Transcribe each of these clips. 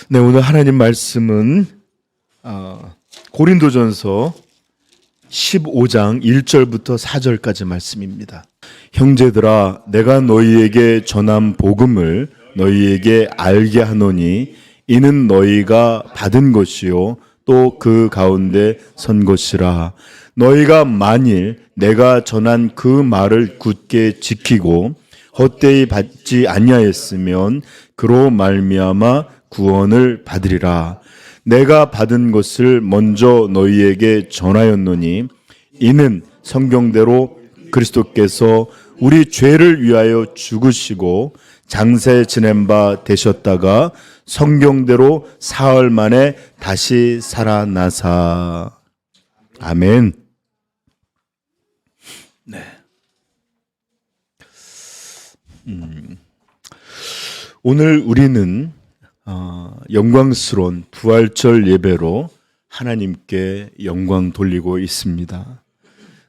네, 오늘 하나님 말씀은 고린도전서 15장 1절부터 4절까지 말씀입니다. 형제들아, 내가 너희에게 전한 복음을 너희에게 알게 하노니 이는 너희가 받은 것이요 또 그 가운데 선 것이라. 너희가 만일 내가 전한 그 말을 굳게 지키고 헛되이 받지 아니하였으면 그로 말미암아 구원을 받으리라. 내가 받은 것을 먼저 너희에게 전하였노니 이는 성경대로 그리스도께서 우리 죄를 위하여 죽으시고 장세 지낸 바 되셨다가 성경대로 사흘 만에 다시 살아나사. 아멘. 네. 오늘 우리는 영광스러운 부활절 예배로 하나님께 영광 돌리고 있습니다.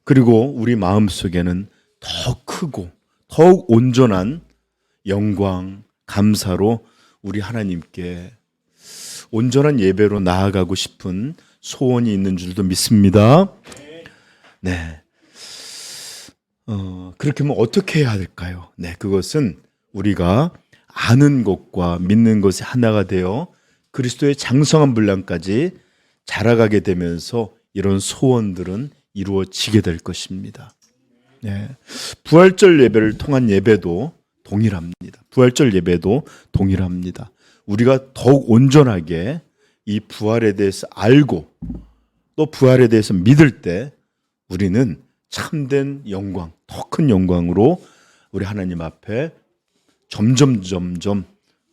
그리고 우리 마음속에는 더 크고 더욱 온전한 영광, 감사로 우리 하나님께 온전한 예배로 나아가고 싶은 소원이 있는 줄도 믿습니다. 네. 그렇게 하면 어떻게 해야 될까요? 네, 그것은 우리가 아는 것과 믿는 것이 하나가 되어 그리스도의 장성한 분량까지 자라가게 되면서 이런 소원들은 이루어지게 될 것입니다. 네. 부활절 예배를 통한 예배도 동일합니다. 부활절 예배도 동일합니다. 우리가 더욱 온전하게 이 부활에 대해서 알고 또 부활에 대해서 믿을 때 우리는 참된 영광, 더 큰 영광으로 우리 하나님 앞에 점점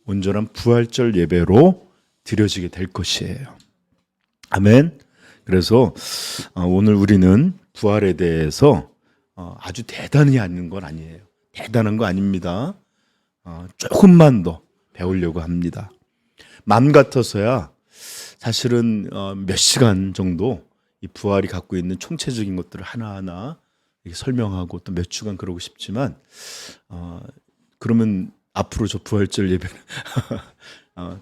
온전한 부활절 예배로 드려지게 될 것이에요. 아멘. 그래서 오늘 우리는 부활에 대해서 아주 대단히 아는 건 아니에요. 대단한 거 아닙니다. 조금만 더 배우려고 합니다. 맘 같아서야 사실은 몇 시간 정도 이 부활이 갖고 있는 총체적인 것들을 하나하나 이렇게 설명하고 또 몇 주간 그러고 싶지만 그러면 앞으로 저 부활절 예배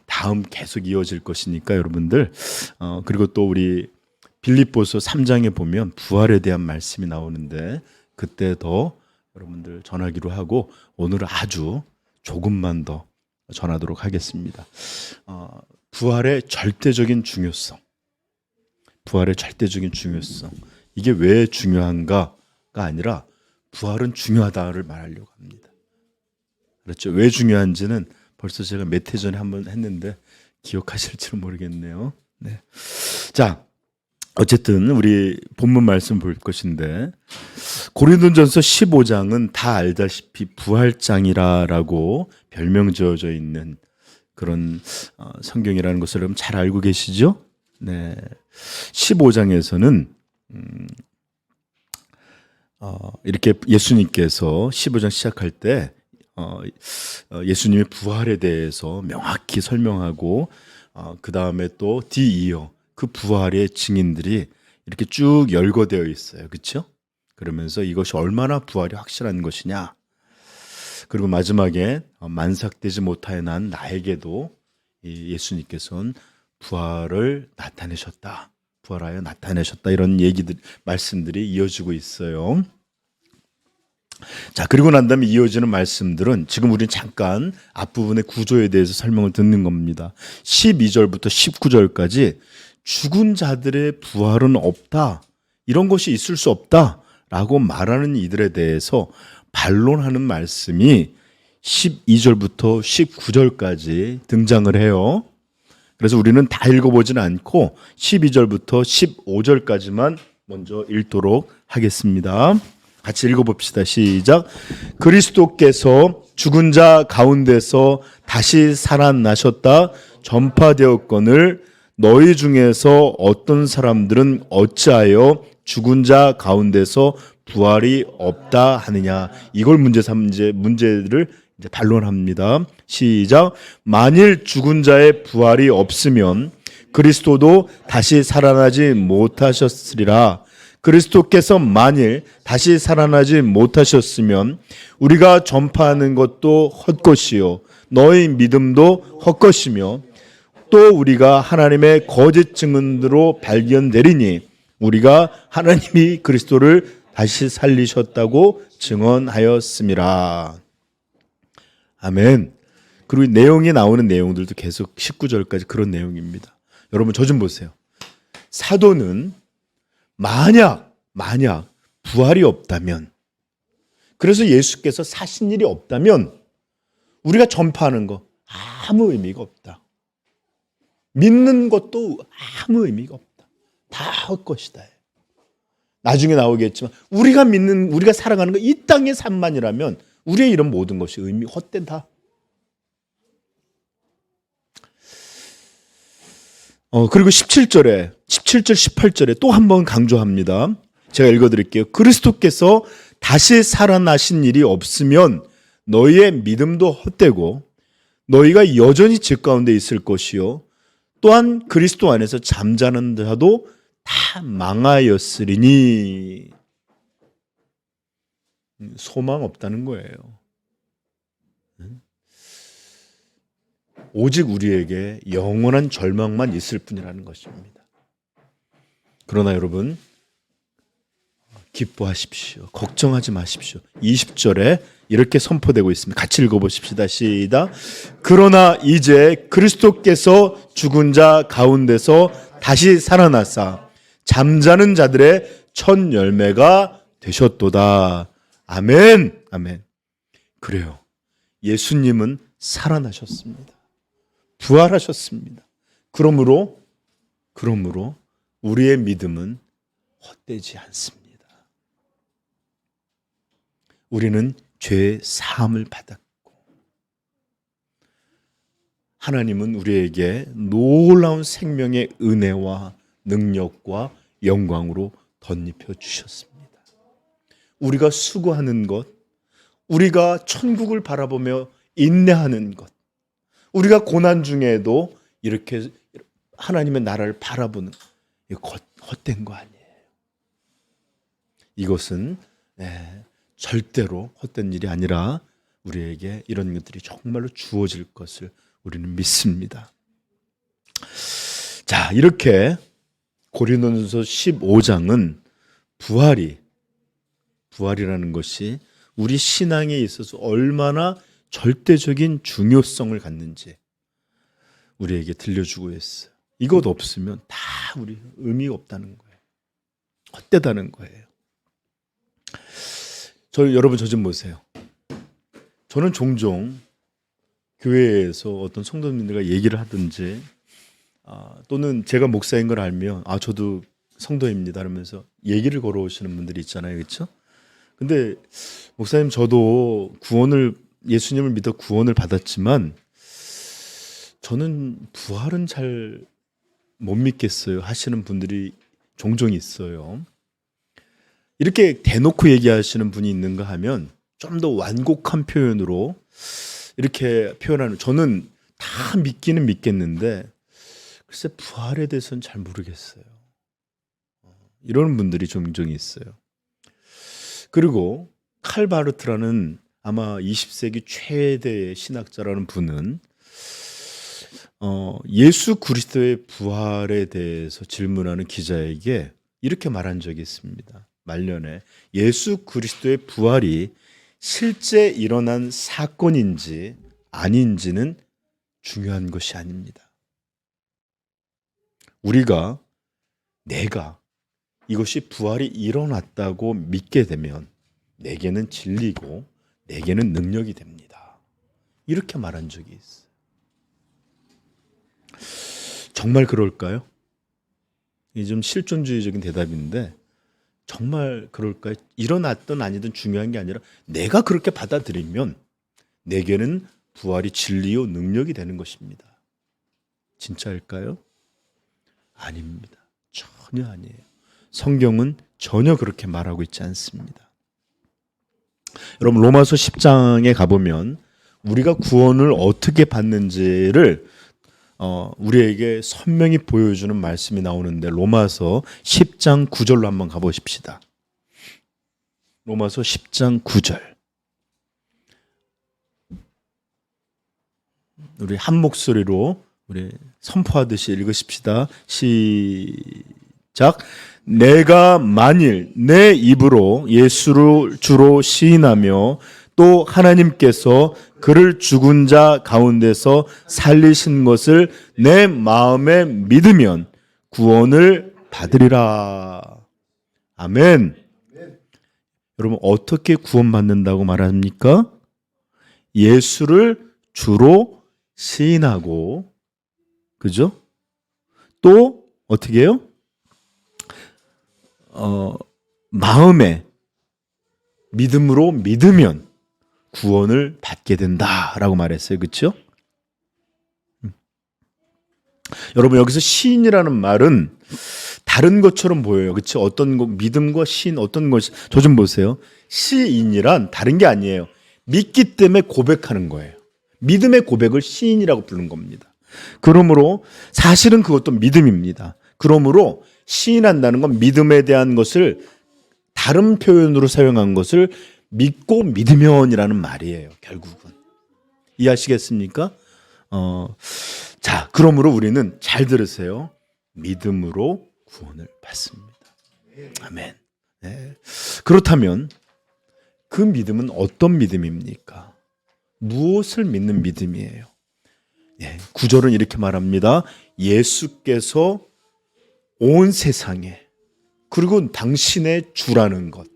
다음 계속 이어질 것이니까 여러분들 그리고 또 우리 빌립보서 3장에 보면 부활에 대한 말씀이 나오는데 그때 더 여러분들 전하기로 하고 오늘은 아주 조금만 더 전하도록 하겠습니다. 부활의 절대적인 중요성, 부활의 절대적인 중요성, 이게 왜 중요한가가 아니라 부활은 중요하다를 말하려고 합니다. 그렇죠? 왜 중요한지는 벌써 제가 몇 해 전에 한번 했는데 기억하실지는 모르겠네요. 네. 자, 어쨌든 우리 본문 말씀 볼 것인데 고린도전서 15장은 다 알다시피 부활장이라고 별명 지어져 있는 그런 성경이라는 것을 여러분 잘 알고 계시죠? 네. 15장에서는 이렇게 예수님께서 15장 시작할 때 예수님의 부활에 대해서 명확히 설명하고 그 다음에 또 뒤이어 그 부활의 증인들이 이렇게 쭉 열거되어 있어요. 그렇죠? 그러면서 이것이 얼마나 부활이 확실한 것이냐. 그리고 마지막에 만삭되지 못하여 나에게도 예수님께서는 부활을 나타내셨다. 부활하여 나타내셨다. 이런 얘기들, 말씀들이 이어지고 있어요. 자, 그리고 난 다음에 이어지는 말씀들은 지금 우리는 잠깐 앞부분의 구조에 대해서 설명을 듣는 겁니다. 12절부터 19절까지 죽은 자들의 부활은 없다. 이런 것이 있을 수 없다. 라고 말하는 이들에 대해서 반론하는 말씀이 12절부터 19절까지 등장을 해요. 그래서 우리는 다 읽어보지는 않고 12절부터 15절까지만 먼저 읽도록 하겠습니다. 같이 읽어봅시다. 시작. 그리스도께서 죽은 자 가운데서 다시 살아나셨다 전파되었거늘 너희 중에서 어떤 사람들은 어찌하여 죽은 자 가운데서 부활이 없다 하느냐. 이걸 문제를 이제 반론합니다. 시작. 만일 죽은 자의 부활이 없으면 그리스도도 다시 살아나지 못하셨으리라. 그리스도께서 만일 다시 살아나지 못하셨으면 우리가 전파하는 것도 헛것이요 너희 믿음도 헛것이며 또 우리가 하나님의 거짓 증언으로 발견되리니 우리가 하나님이 그리스도를 다시 살리셨다고 증언하였음이라. 아멘. 그리고 내용이 나오는 내용들도 계속 19절까지 그런 내용입니다. 여러분 저 좀 보세요. 사도는 만약 부활이 없다면, 그래서 예수께서 사신 일이 없다면 우리가 전파하는 거 아무 의미가 없다. 믿는 것도 아무 의미가 없다. 다 헛것이다. 나중에 나오겠지만 우리가 살아가는 거 이 땅의 삶만이라면 우리의 이런 모든 것이 의미 헛되다. 그리고 17절, 18절에 또 한 번 강조합니다. 제가 읽어드릴게요. 그리스도께서 다시 살아나신 일이 없으면 너희의 믿음도 헛되고 너희가 여전히 죄 가운데 있을 것이요 또한 그리스도 안에서 잠자는 자도 다 망하였으리니. 소망 없다는 거예요. 오직 우리에게 영원한 절망만 있을 뿐이라는 것입니다. 그러나 여러분 기뻐하십시오. 걱정하지 마십시오. 20절에 이렇게 선포되고 있습니다. 같이 읽어보십시다. 시작. 그러나 이제 그리스도께서 죽은 자 가운데서 다시 살아나사 잠자는 자들의 첫 열매가 되셨도다. 아멘. 아멘. 그래요. 예수님은 살아나셨습니다. 부활하셨습니다. 그러므로 우리의 믿음은 헛되지 않습니다. 우리는 죄 사함을 받았고 하나님은 우리에게 놀라운 생명의 은혜와 능력과 영광으로 덧입혀 주셨습니다. 우리가 수고하는 것, 우리가 천국을 바라보며 인내하는 것, 우리가 고난 중에도 이렇게 하나님의 나라를 바라보는 헛된 거 아니에요. 이것은 절대로 헛된 일이 아니라 우리에게 이런 것들이 정말로 주어질 것을 우리는 믿습니다. 자, 이렇게 고린도전서 15장은 부활이라는 것이 우리 신앙에 있어서 얼마나 절대적인 중요성을 갖는지 우리에게 들려주고 있어요. 이것 없으면 다 우리 의미가 없다는 거예요. 헛되다는 거예요. 여러분 저 좀 보세요. 저는 종종 교회에서 어떤 성도님들과 얘기를 하든지 또는 제가 목사인 걸 알면 저도 성도입니다 그러면서 얘기를 걸어오시는 분들이 있잖아요. 그렇죠? 근데 목사님 저도 예수님을 믿어 구원을 받았지만 저는 부활은 잘 못 믿겠어요 하시는 분들이 종종 있어요. 이렇게 대놓고 얘기하시는 분이 있는가 하면 좀 더 완곡한 표현으로 이렇게 표현하는, 저는 다 믿기는 믿겠는데 글쎄 부활에 대해서는 잘 모르겠어요. 이런 분들이 종종 있어요. 그리고 칼 바르트라는 아마 20세기 최대의 신학자라는 분은 예수 그리스도의 부활에 대해서 질문하는 기자에게 이렇게 말한 적이 있습니다. 말년에 예수 그리스도의 부활이 실제 일어난 사건인지 아닌지는 중요한 것이 아닙니다. 내가 이것이 부활이 일어났다고 믿게 되면 내게는 진리고 내게는 능력이 됩니다. 이렇게 말한 적이 있어요. 정말 그럴까요? 이게 좀 실존주의적인 대답인데 정말 그럴까요? 일어났든 아니든 중요한 게 아니라 내가 그렇게 받아들이면 내게는 부활이 진리요 능력이 되는 것입니다. 진짜일까요? 아닙니다. 전혀 아니에요. 성경은 전혀 그렇게 말하고 있지 않습니다. 여러분 로마서 10장에 가보면 우리가 구원을 어떻게 받는지를 우리에게 선명히 보여주는 말씀이 나오는데 로마서 10장 9절로 한번 가보십시다. 로마서 10장 9절. 우리 한 목소리로 우리 선포하듯이 읽으십시다. 시작. 내가 만일 내 입으로 예수를 주로 시인하며 또 하나님께서 그를 죽은 자 가운데서 살리신 것을 내 마음에 믿으면 구원을 받으리라. 아멘. 여러분, 어떻게 구원받는다고 말합니까? 예수를 주로 시인하고, 그죠? 또 어떻게 해요? 마음에 믿음으로 믿으면 구원을 받게 된다라고 말했어요. 그렇죠? 여러분, 여기서 시인이라는 말은 다른 것처럼 보여요. 그렇죠? 어떤 거, 믿음과 시인 어떤 것이, 저 좀 보세요. 시인이란 다른 게 아니에요. 믿기 때문에 고백하는 거예요. 믿음의 고백을 시인이라고 부르는 겁니다. 그러므로 사실은 그것도 믿음입니다. 그러므로 시인한다는 건 믿음에 대한 것을 다른 표현으로 사용한 것을 믿고 믿으면이라는 말이에요. 결국은 이해하시겠습니까? 자, 그러므로 우리는 잘 들으세요. 믿음으로 구원을 받습니다. 아멘. 네. 그렇다면 그 믿음은 어떤 믿음입니까? 무엇을 믿는 믿음이에요? 네, 구절은 이렇게 말합니다. 예수께서 온 세상에, 그리고 당신의 주라는 것,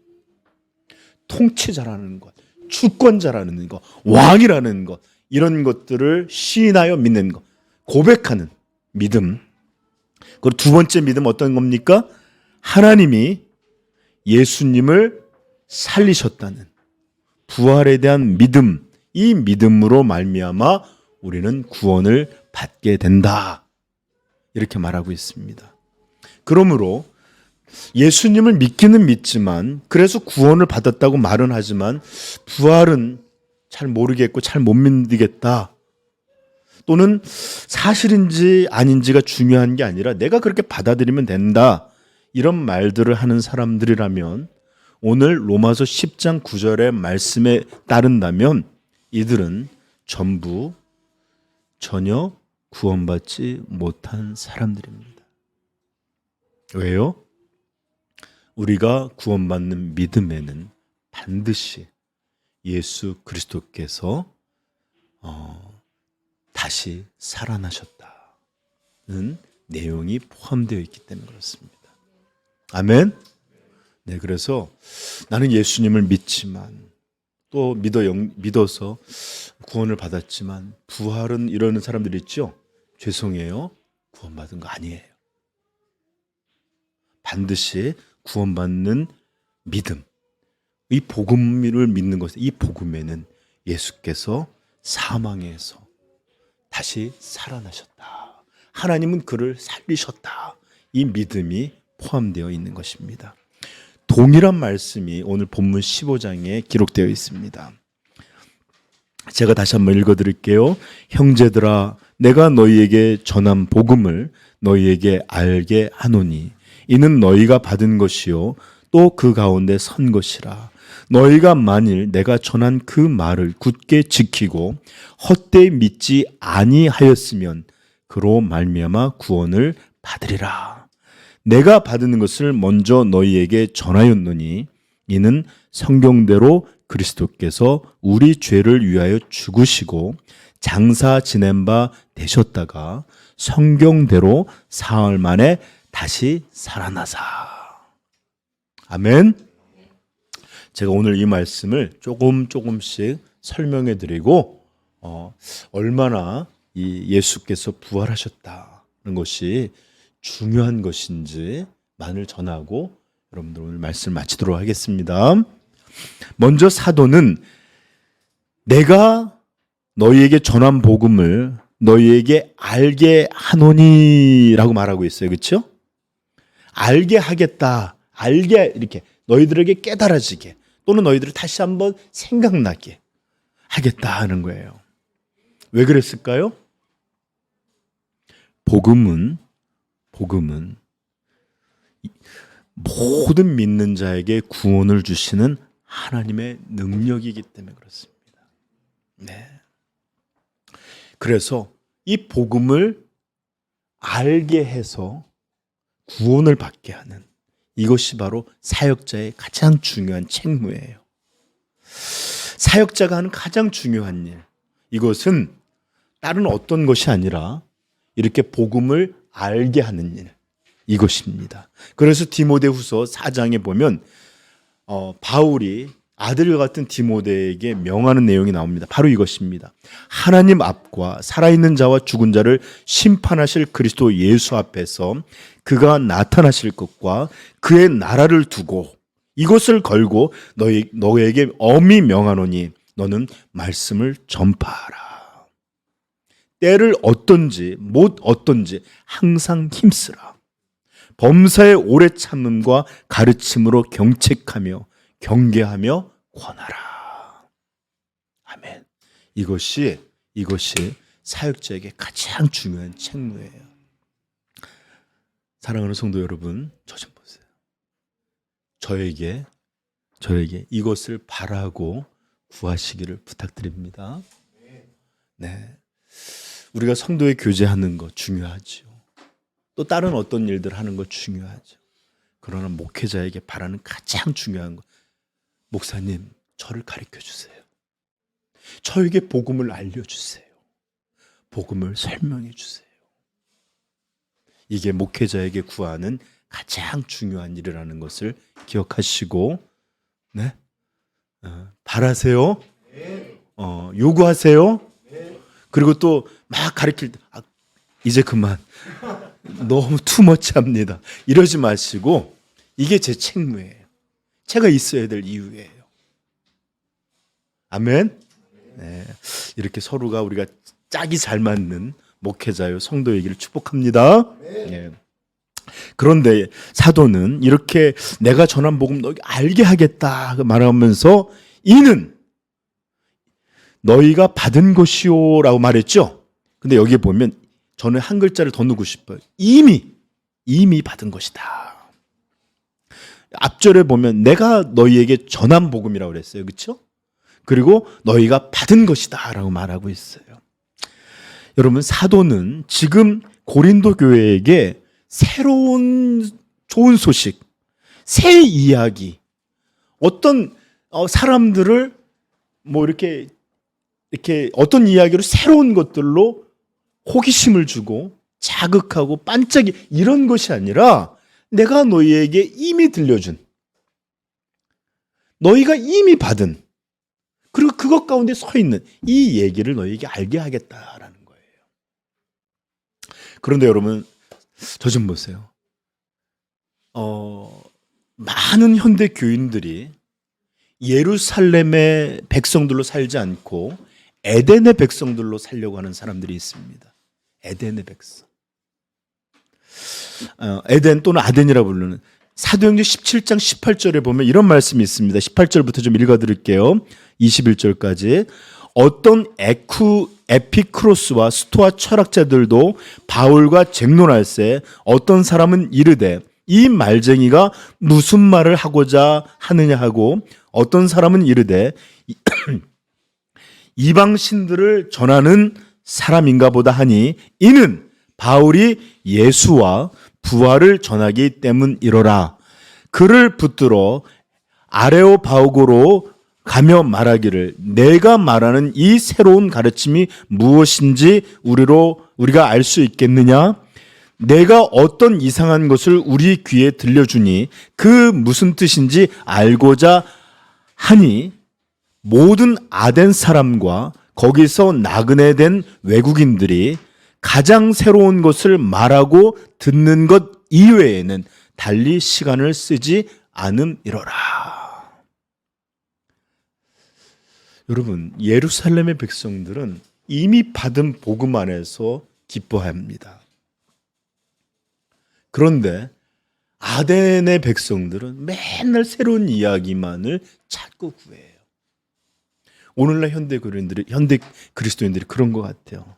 통치자라는 것, 주권자라는 것, 왕이라는 것, 이런 것들을 시인하여 믿는 것, 고백하는 믿음. 그리고 두 번째 믿음 어떤 겁니까? 하나님이 예수님을 살리셨다는 부활에 대한 믿음, 이 믿음으로 말미암아 우리는 구원을 받게 된다. 이렇게 말하고 있습니다. 그러므로 예수님을 믿기는 믿지만, 그래서 구원을 받았다고 말은 하지만 부활은 잘 모르겠고 잘 못 믿겠다, 또는 사실인지 아닌지가 중요한 게 아니라 내가 그렇게 받아들이면 된다, 이런 말들을 하는 사람들이라면 오늘 로마서 10장 9절의 말씀에 따른다면 이들은 전혀 구원받지 못한 사람들입니다. 왜요? 우리가 구원받는 믿음에는 반드시 예수 그리스도께서 다시 살아나셨다는 내용이 포함되어 있기 때문에 그렇습니다. 아멘. 네, 그래서 나는 예수님을 믿지만 또 믿어서 구원을 받았지만 부활은, 이러는 사람들이 있죠. 죄송해요. 구원받은 거 아니에요. 반드시 구원받는 믿음, 이 복음을 믿는 것, 이 복음에는 예수께서 사망에서 다시 살아나셨다, 하나님은 그를 살리셨다, 이 믿음이 포함되어 있는 것입니다. 동일한 말씀이 오늘 본문 15장에 기록되어 있습니다. 제가 다시 한번 읽어드릴게요. 형제들아, 내가 너희에게 전한 복음을 너희에게 알게 하노니 이는 너희가 받은 것이요 또 그 가운데 선 것이라. 너희가 만일 내가 전한 그 말을 굳게 지키고 헛되이 믿지 아니하였으면 그로 말미암아 구원을 받으리라. 내가 받은 것을 먼저 너희에게 전하였노니 이는 성경대로 그리스도께서 우리 죄를 위하여 죽으시고 장사 지낸 바 되셨다가 성경대로 사흘 만에 다시 살아나사. 아멘. 제가 오늘 이 말씀을 조금씩 설명해 드리고 얼마나 이 예수께서 부활하셨다는 것이 중요한 것인지만을 전하고 여러분들 오늘 말씀 마치도록 하겠습니다. 먼저 사도는 내가 너희에게 전한 복음을 너희에게 알게 하노니라고 말하고 있어요. 그렇죠? 알게 하겠다. 알게, 이렇게 너희들에게 깨달아지게, 또는 너희들을 다시 한번 생각나게 하겠다 하는 거예요. 왜 그랬을까요? 복음은 모든 믿는 자에게 구원을 주시는 하나님의 능력이기 때문에 그렇습니다. 네. 그래서 이 복음을 알게 해서 구원을 받게 하는, 이것이 바로 사역자의 가장 중요한 책무예요. 사역자가 하는 가장 중요한 일, 이것은 다른 어떤 것이 아니라 이렇게 복음을 알게 하는 일, 이것입니다. 그래서 디모데후서 4장에 보면 바울이 아들과 같은 디모데에게 명하는 내용이 나옵니다. 바로 이것입니다. 하나님 앞과 살아있는 자와 죽은 자를 심판하실 그리스도 예수 앞에서 그가 나타나실 것과 그의 나라를 두고 이것을 걸고 너에게 엄히 명하노니 너는 말씀을 전파하라. 때를 어떤지 못 어떤지 항상 힘쓰라. 범사의 오래 참음과 가르침으로 경책하며 경계하며 권하라. 아멘. 이것이 사역자에게 가장 중요한 책무예요. 사랑하는 성도 여러분, 저 좀 보세요. 저에게 이것을 바라고 구하시기를 부탁드립니다. 네, 우리가 성도의 교제하는 거 중요하죠. 또 다른 어떤 일들 하는 거 중요하죠. 그러나 목회자에게 바라는 가장 중요한 거, 목사님, 저를 가르쳐 주세요. 저에게 복음을 알려주세요. 복음을 설명해 주세요. 이게 목회자에게 구하는 가장 중요한 일이라는 것을 기억하시고, 네, 바라세요. 요구하세요. 그리고 또 막 가르칠 때 이제 그만, 너무 투머치합니다, 이러지 마시고, 이게 제 책무예요. 제가 있어야 될 이유예요. 아멘. 네, 이렇게 서로가 우리가 짝이 잘 맞는 목회자요 성도이기를 축복합니다. 네. 그런데 사도는 이렇게 내가 전한 복음 너희 알게 하겠다 말하면서 이는 너희가 받은 것이요라고 말했죠. 근데 여기에 보면 저는 한 글자를 더 넣고 싶어요. 이미 받은 것이다. 앞절에 보면 내가 너희에게 전한 복음이라고 그랬어요. 그렇죠? 그리고 너희가 받은 것이다 라고 말하고 있어요. 여러분, 사도는 지금 고린도 교회에게 새로운 좋은 소식, 새 이야기, 어떤 사람들을 이렇게 어떤 이야기로 새로운 것들로 호기심을 주고 자극하고 반짝이, 이런 것이 아니라 내가 너희에게 이미 들려준, 너희가 이미 받은, 그리고 그것 가운데 서 있는 이 얘기를 너희에게 알게 하겠다라는 거예요. 그런데 여러분, 저 좀 보세요. 많은 현대 교인들이 예루살렘의 백성들로 살지 않고 에덴의 백성들로 살려고 하는 사람들이 있습니다. 에덴의 백성. 에덴 또는 아덴이라고 부르는, 사도행전 17장 18절에 보면 이런 말씀이 있습니다. 18절부터 좀 읽어드릴게요. 21절까지. 어떤 에피크로스와 스토아 철학자들도 바울과 쟁론할세 어떤 사람은 이르되 이 말쟁이가 무슨 말을 하고자 하느냐 하고, 어떤 사람은 이르되 이방신들을 전하는 사람인가 보다 하니 이는 바울이 예수와 부활을 전하기 때문이로라. 그를 붙들어 아레오바고로 가며 말하기를 내가 말하는 이 새로운 가르침이 무엇인지 우리가 알 수 있겠느냐? 내가 어떤 이상한 것을 우리 귀에 들려주니 그 무슨 뜻인지 알고자 하니 모든 아덴 사람과 거기서 나그네 된 외국인들이 가장 새로운 것을 말하고 듣는 것 이외에는 달리 시간을 쓰지 않음이로라. 여러분, 예루살렘의 백성들은 이미 받은 복음 안에서 기뻐합니다. 그런데 아덴의 백성들은 맨날 새로운 이야기만을 찾고 구해요. 오늘날 현대 그리스도인들이 그런 것 같아요.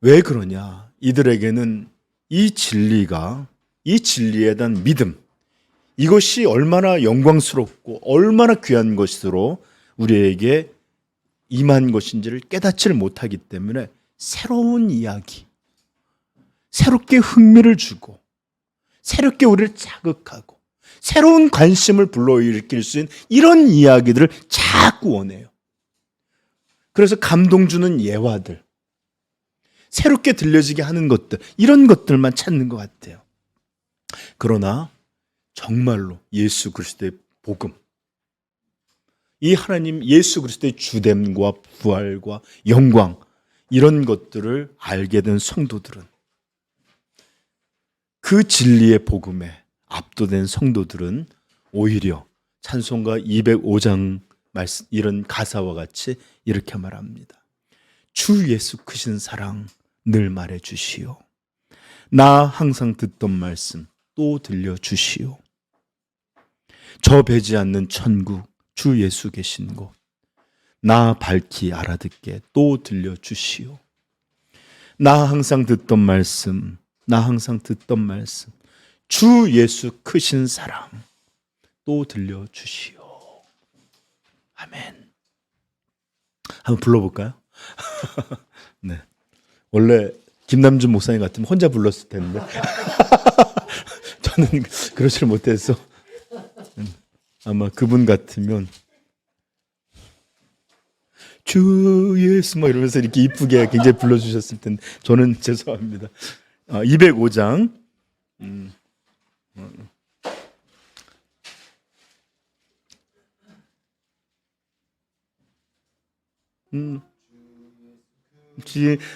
왜 그러냐? 이들에게는 이 진리가, 이 진리에 대한 믿음, 이것이 얼마나 영광스럽고 얼마나 귀한 것으로 우리에게 임한 것인지를 깨닫지를 못하기 때문에 새로운 이야기, 새롭게 흥미를 주고 새롭게 우리를 자극하고 새로운 관심을 불러일으킬 수 있는 이런 이야기들을 자꾸 원해요. 그래서 감동 주는 예화들, 새롭게 들려지게 하는 것들, 이런 것들만 찾는 것 같아요. 그러나 정말로 예수 그리스도의 복음, 이 하나님 예수 그리스도의 주됨과 부활과 영광, 이런 것들을 알게 된 성도들은, 그 진리의 복음에 압도된 성도들은 오히려 찬송가 205장 말씀, 이런 가사와 같이 이렇게 말합니다. 주 예수 크신 사랑 늘 말해 주시오. 나 항상 듣던 말씀 또 들려 주시오. 저 배지 않는 천국 주 예수 계신 곳 나 밝히 알아듣게 또 들려 주시오. 나 항상 듣던 말씀, 나 항상 듣던 말씀, 주 예수 크신 사랑 또 들려 주시오. 아멘. 한번 불러볼까요? 네. 원래 김남준 목사님 같으면 혼자 불렀을 텐데 저는 그러지를 못해서 아마 그분 같으면 주 예수 뭐 이러면서 이렇게 이쁘게 굉장히 불러주셨을 텐데 저는 죄송합니다. 205장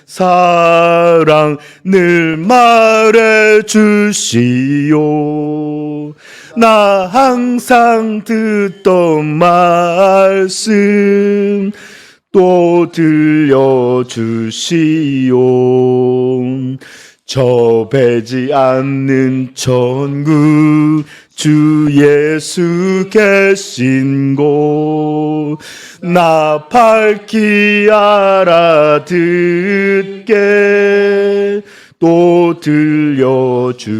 사랑 늘 말해 주시오. 나 항상 듣던 말씀 또 들려 주시오. 저 배지 않는 천국 주 예수 계신 곳 나 밝히 알아듣게 또 들려주시오.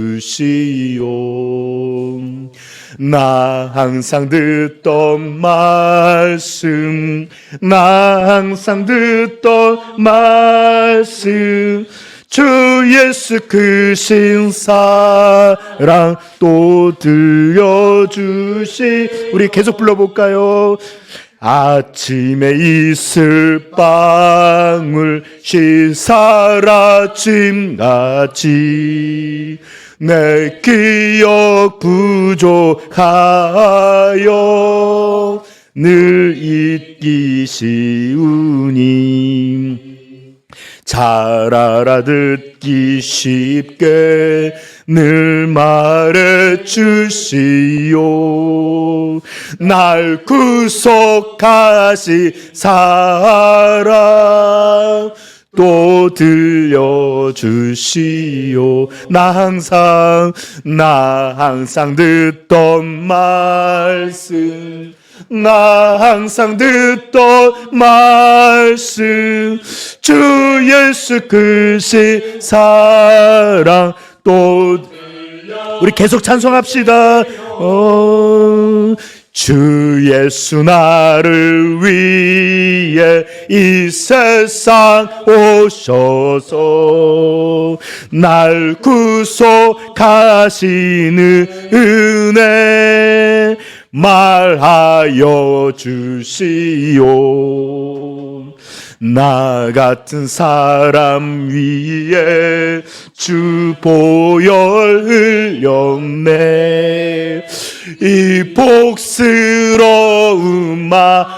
나 항상 듣던 말씀, 나 항상 듣던 말씀, 주 예수 크신 사랑 또 들려주시. 우리 계속 불러볼까요? 아침에 있을 빵을 시사라짐같이 내 기억 부족하여 늘 잊기 쉬우니 잘 알아듣기 쉽게 늘 말해 주시오. 날 구속하시 사랑 또 들려주시오. 나 항상 듣던 말씀, 나 항상 듣던 말씀, 주 예수 크신 사랑 또 우리 계속 찬송합시다. 주 예수 나를 위해 이 세상 오셔서 날 구속하시는 은혜 말하여 주시오. 나 같은 사람 위에 주 보혈 흘렸네. 이 복스러운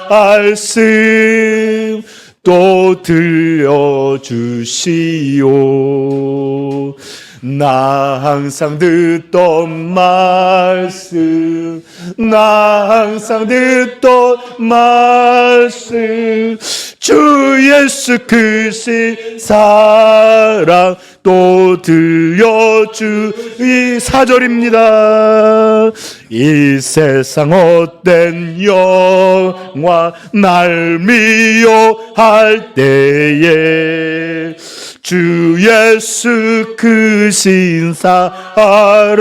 말씀 또 들려주시오. 나 항상 듣던 말씀, 나 항상 듣던 말씀, 주 예수 크신 사랑 또 들려주. 이 4절입니다. 이 세상 헛된 영화 날 미워할 때에 주 예수 크신 사랑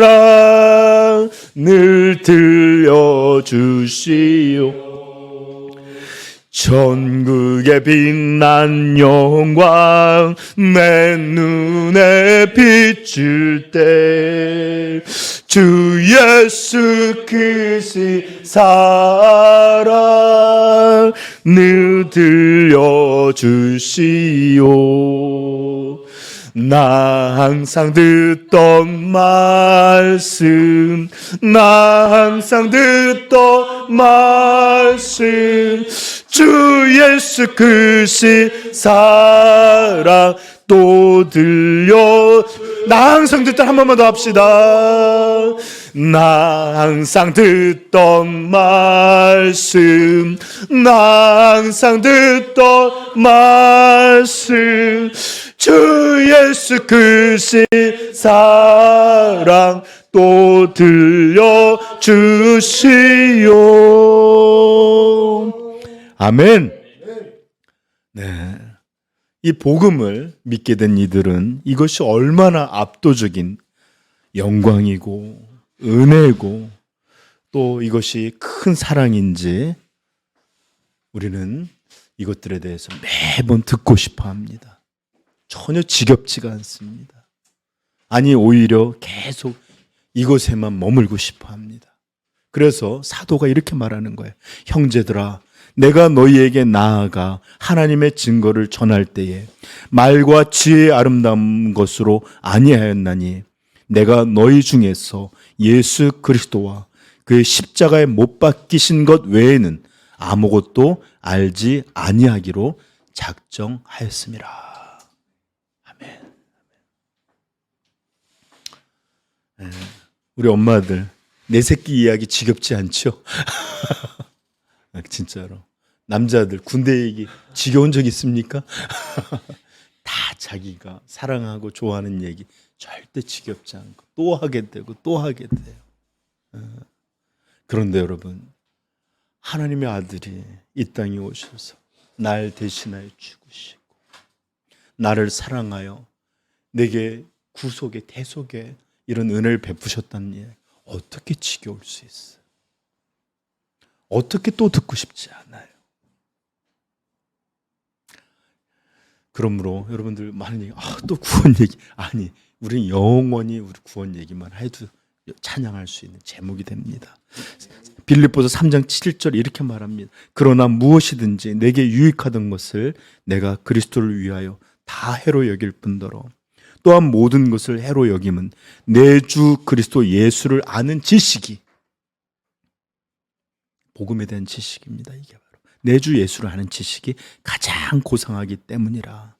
늘 들려주시오. 전국에 빛난 영광 내 눈에 비출 때 주 예수 그리스도의 사랑 늘 들려주시오. 나 항상 듣던 말씀, 나 항상 듣던 말씀, 주 예수 그리스도의 사랑 또 들려. 나 항상 듣던, 한 번만 더 합시다. 나 항상 듣던 말씀, 나 항상 듣던 말씀, 주 예수 그리스도의 사랑 또 들려주시오. 아멘. 네. 이 복음을 믿게 된 이들은 이것이 얼마나 압도적인 영광이고 은혜고 또 이것이 큰 사랑인지 우리는 이것들에 대해서 매번 듣고 싶어 합니다. 전혀 지겹지가 않습니다. 아니, 오히려 계속 이곳에만 머물고 싶어 합니다. 그래서 사도가 이렇게 말하는 거예요. 형제들아, 내가 너희에게 나아가 하나님의 증거를 전할 때에 말과 지혜의 아름다운 것으로 아니하였나니 내가 너희 중에서 예수 그리스도와 그의 십자가에 못 박히신 것 외에는 아무것도 알지 아니하기로 작정하였습니다. 아멘. 우리 엄마들 내 새끼 이야기 지겹지 않죠? 진짜로 남자들 군대 얘기 지겨운 적 있습니까? 다 자기가 사랑하고 좋아하는 얘기 절대 지겹지 않고 또 하게 되고 또 하게 돼요. 그런데 여러분, 하나님의 아들이 이 땅에 오셔서 날 대신하여 죽으시고 나를 사랑하여 내게 구속의 대속의 이런 은혜를 베푸셨다는 이야기, 어떻게 지겨울 수 있어요? 어떻게 또 듣고 싶지 않아요? 그러므로 여러분들 많은 얘기, 또 구원 얘기. 아니, 우리는 영원히 우리 구원 얘기만 해도 찬양할 수 있는 제목이 됩니다. 빌립보서 3장 7절 이렇게 말합니다. 그러나 무엇이든지 내게 유익하던 것을 내가 그리스도를 위하여 다 해로 여길 뿐더러 또한 모든 것을 해로 여김은 내 주 그리스도 예수를 아는 지식이, 복음에 대한 지식입니다. 이게 바로 내 주 예수를 아는 지식이 가장 고상하기 때문이라.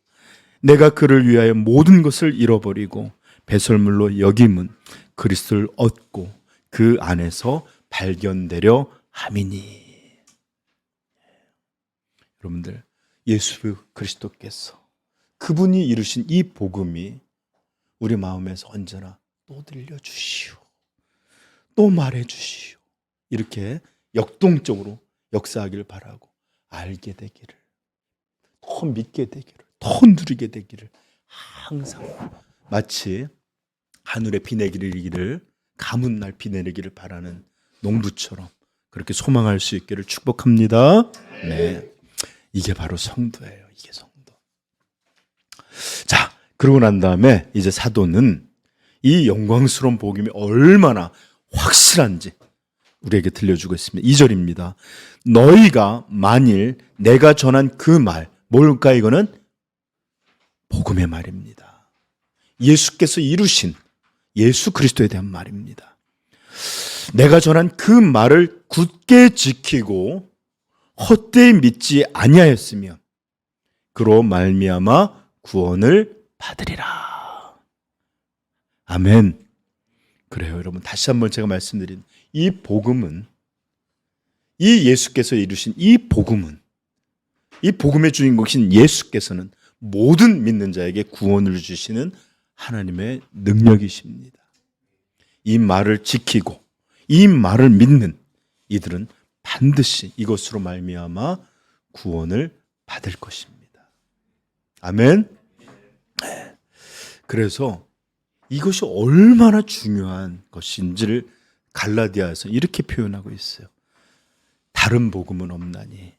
내가 그를 위하여 모든 것을 잃어버리고 배설물로 여김은 그리스도를 얻고 그 안에서 발견되려 함이니. 여러분들, 예수 그리스도께서 그분이 이루신 이 복음이 우리 마음에서 언제나 또 들려주시오, 또 말해주시오, 이렇게 역동적으로 역사하기를 바라고, 알게 되기를, 더 믿게 되기를, 더 누리게 되기를 항상 마치 하늘에 비 내리기를, 가문 날 비 내리기를 바라는 농부처럼 그렇게 소망할 수 있기를 축복합니다. 네, 이게 바로 성도예요. 이게 성도. 자, 그러고 난 다음에 이제 사도는 이 영광스러운 복음이 얼마나 확실한지 우리에게 들려주고 있습니다. 2절입니다. 너희가 만일 내가 전한 그 말, 뭘까? 이거는 복음의 말입니다. 예수께서 이루신 예수 그리스도에 대한 말입니다. 내가 전한 그 말을 굳게 지키고 헛되이 믿지 아니하였으면 그로 말미암아 구원을 받으리라. 아멘. 그래요, 여러분. 다시 한번 제가 말씀드린 이 복음은, 이 예수께서 이루신 이 복음은, 이 복음의 주인공이신 예수께서는 모든 믿는 자에게 구원을 주시는 하나님의 능력이십니다. 이 말을 지키고 이 말을 믿는 이들은 반드시 이것으로 말미암아 구원을 받을 것입니다. 아멘. 그래서 이것이 얼마나 중요한 것인지를 갈라디아에서 이렇게 표현하고 있어요. 다른 복음은 없나니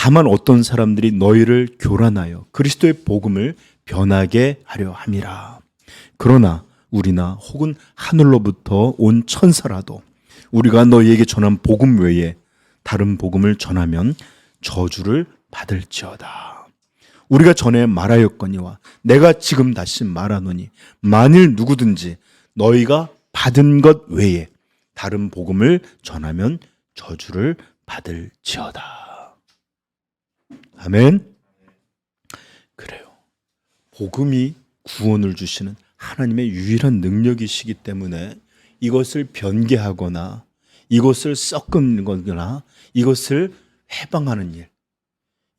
다만 어떤 사람들이 너희를 교란하여 그리스도의 복음을 변하게 하려 함이라. 그러나 우리나 혹은 하늘로부터 온 천사라도 우리가 너희에게 전한 복음 외에 다른 복음을 전하면 저주를 받을지어다. 우리가 전에 말하였거니와 내가 지금 다시 말하노니 만일 누구든지 너희가 받은 것 외에 다른 복음을 전하면 저주를 받을지어다. 아멘. 그래요. 복음이 구원을 주시는 하나님의 유일한 능력이시기 때문에 이것을 변개하거나 이것을 섞거나 이것을 해방하는 일,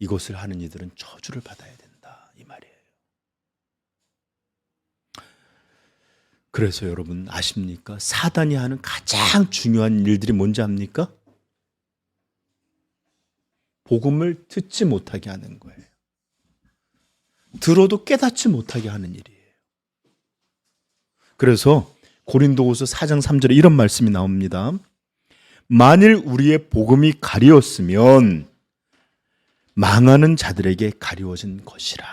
이것을 하는 이들은 저주를 받아야 된다, 이 말이에요. 그래서 여러분 아십니까? 사단이 하는 가장 중요한 일들이 뭔지 압니까? 복음을 듣지 못하게 하는 거예요. 들어도 깨닫지 못하게 하는 일이에요. 그래서 고린도후서 4장 3절에 이런 말씀이 나옵니다. 만일 우리의 복음이 가리웠으면 망하는 자들에게 가리워진 것이라.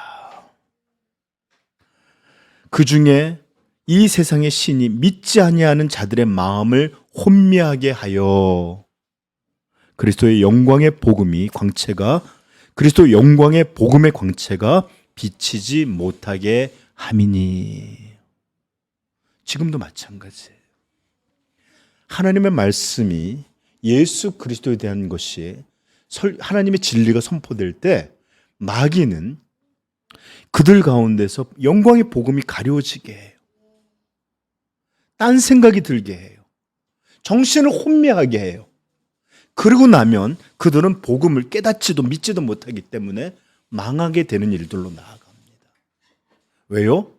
그 중에 이 세상의 신이 믿지 아니하는 자들의 마음을 혼미하게 하여 그리스도의 영광의 복음의 광채가 비치지 못하게 함이니. 지금도 마찬가지예요. 하나님의 말씀이 예수 그리스도에 대한 것이 하나님의 진리가 선포될 때 마귀는 그들 가운데서 영광의 복음이 가려지게 해요. 딴 생각이 들게 해요. 정신을 혼미하게 해요. 그러고 나면 그들은 복음을 깨닫지도 믿지도 못하기 때문에 망하게 되는 일들로 나아갑니다. 왜요?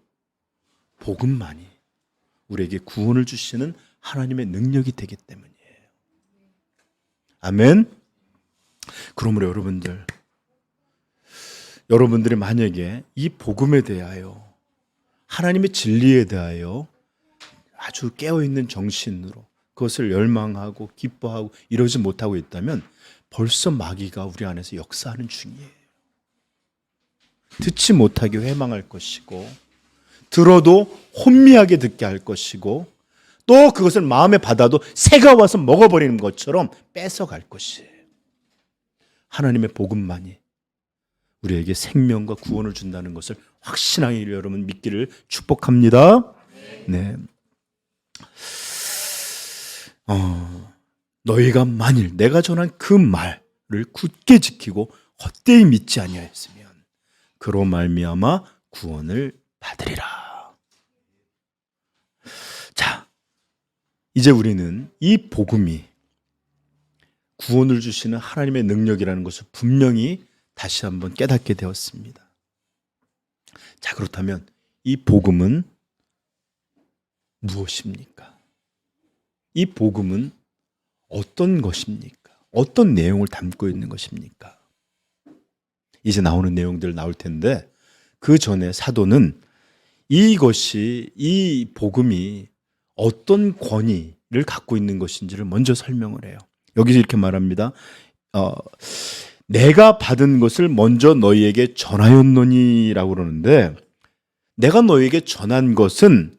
복음만이 우리에게 구원을 주시는 하나님의 능력이 되기 때문이에요. 아멘. 그러므로 여러분들이 만약에 이 복음에 대하여 하나님의 진리에 대하여 아주 깨어있는 정신으로 그것을 열망하고 기뻐하고 이러지 못하고 있다면 벌써 마귀가 우리 안에서 역사하는 중이에요. 듣지 못하게 회망할 것이고 들어도 혼미하게 듣게 할 것이고 또 그것을 마음에 받아도 새가 와서 먹어버리는 것처럼 뺏어갈 것이에요. 하나님의 복음만이 우리에게 생명과 구원을 준다는 것을 확신하게 여러분 믿기를 축복합니다. 네. 너희가 만일 내가 전한 그 말을 굳게 지키고 헛되이 믿지 아니하였으면 그로 말미암아 구원을 받으리라. 자, 이제 우리는 이 복음이 구원을 주시는 하나님의 능력이라는 것을 분명히 다시 한번 깨닫게 되었습니다. 자, 그렇다면 이 복음은 무엇입니까? 이 복음은 어떤 것입니까? 어떤 내용을 담고 있는 것입니까? 이제 나오는 내용들 나올 텐데 그 전에 사도는 이 복음이 어떤 권위를 갖고 있는 것인지를 먼저 설명을 해요. 여기서 이렇게 말합니다. 내가 받은 것을 먼저 너희에게 전하였노니라고 그러는데 내가 너희에게 전한 것은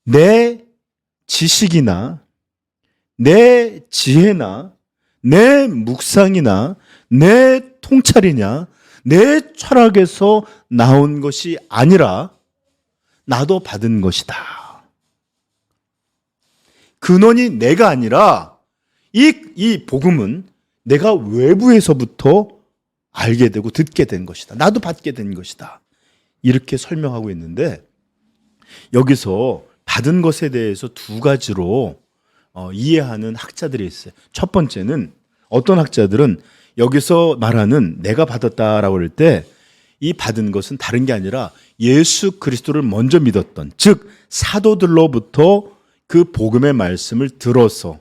내 지식이나 내 지혜나 내 묵상이나 내 통찰이냐 내 철학에서 나온 것이 아니라 나도 받은 것이다. 근원이 내가 아니라 이 복음은 내가 외부에서부터 알게 되고 듣게 된 것이다. 나도 받게 된 것이다. 이렇게 설명하고 있는데 여기서 받은 것에 대해서 두 가지로 이해하는 학자들이 있어요. 첫 번째는 어떤 학자들은 여기서 말하는 내가 받았다라고 할 때 이 받은 것은 다른 게 아니라 예수 그리스도를 먼저 믿었던, 즉 사도들로부터 그 복음의 말씀을 들어서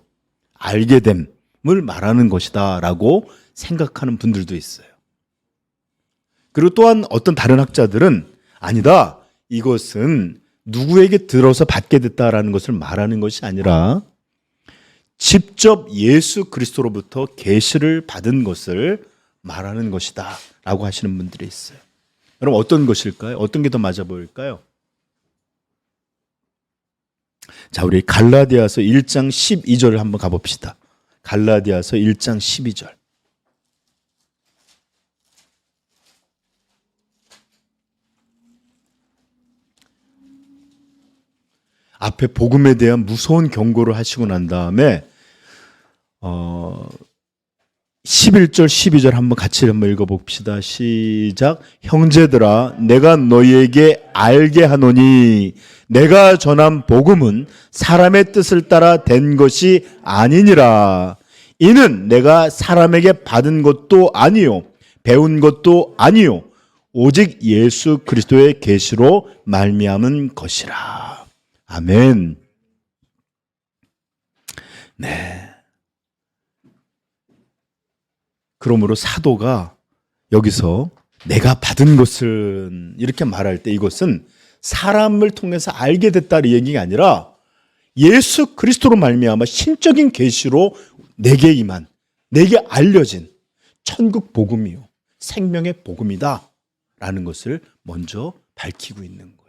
알게 됨을 말하는 것이다 라고 생각하는 분들도 있어요. 그리고 또한 어떤 다른 학자들은 아니다, 이것은 누구에게 들어서 받게 됐다라는 것을 말하는 것이 아니라 직접 예수 그리스도로부터 계시를 받은 것을 말하는 것이다 라고 하시는 분들이 있어요. 여러분 어떤 것일까요? 어떤 게 더 맞아 보일까요? 자, 우리 갈라디아서 1장 12절을 한번 가봅시다. 갈라디아서 1장 12절. 앞에 복음에 대한 무서운 경고를 하시고 난 다음에 11절 12절 한번 같이 한번 읽어봅시다. 시작. 형제들아 내가 너희에게 알게 하노니 내가 전한 복음은 사람의 뜻을 따라 된 것이 아니니라. 이는 내가 사람에게 받은 것도 아니요 배운 것도 아니요 오직 예수 그리스도의 계시로 말미암은 것이라. 아멘. 네. 그러므로 사도가 여기서 내가 받은 것은 이렇게 말할 때 이것은 사람을 통해서 알게 됐다는 얘기가 아니라 예수 그리스도로 말미암아 신적인 계시로 내게 임한, 내게 알려진 천국 복음이요 생명의 복음이다 라는 것을 먼저 밝히고 있는 거예요.